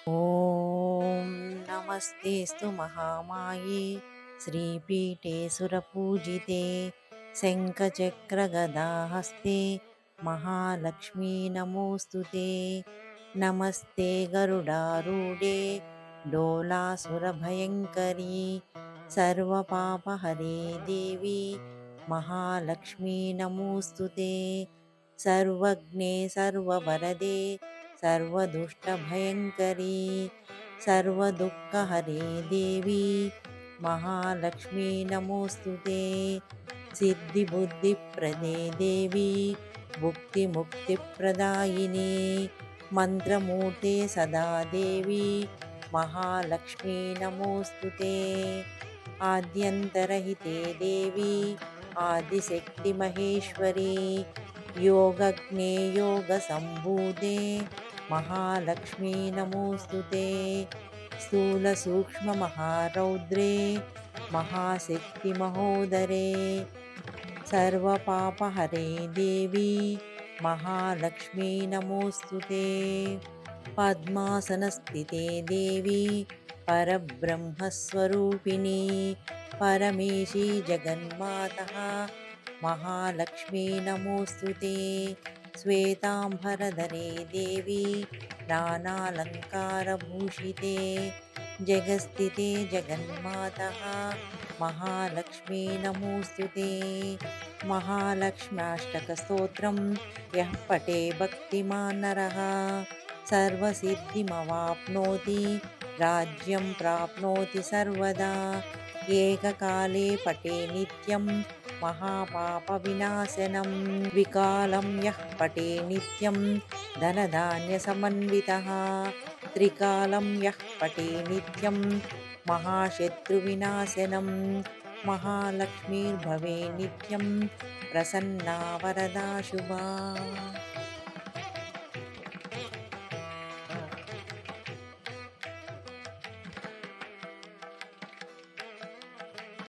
ॐ नमस्तेऽस्तु महामाये श्रीपीठे सुरपूजिते शङ्खचक्रगदाहस्ते महालक्ष्मी नमोऽस्तु ते। नमस्ते गरुडारूढे डोलासुरभयङ्करी सर्वपापहरे देवी महालक्ष्मी नमोऽस्तु ते। सर्वज्ञे सर्ववरदे सर्वदुष्टभयङ्करी सर्वदुःखहरे देवी महालक्ष्मी नमोऽस्तु ते। सिद्धिबुद्धिप्रदे देवी भुक्तिमुक्तिप्रदायिनी मन्त्रमूर्ते सदा देवी महालक्ष्मी नमोऽस्तु ते। आद्यन्तरहिते देवी आदिशक्तिमहेश्वरी योगज्ञे योगसम्भूते महालक्ष्मी नमोऽस्तु ते। स्थूलसूक्ष्ममहारौद्रे महाशक्तिमहोदरे सर्वपापहरे देवी महालक्ष्मी नमोऽस्तु ते। पद्मासनस्थिते देवी परब्रह्मस्वरूपिणी परमेशी जगन्मातः महालक्ष्मी नमोऽस्तु ते। श्वेताम्बरधरे देवी नानालङ्कारभूषिते जगस्थिते जगन्मातः महालक्ष्मी नमोऽस्तु ते। महालक्ष्म्याष्टकस्तोत्रं यः पठे भक्तिमान् नरः सर्वसिद्धिमवाप्नोति राज्यं प्राप्नोति सर्वदा। एककाले पठे नित्यं महापापविनाशनं द्विकालं यः पठे नित्यं धनधान्यसमन्वितः त्रिकालं यः पठे नित्यं महाशत्रुविनाशनं महालक्ष्मीर्भवे नित्यं प्रसन्ना वरदा शुभा।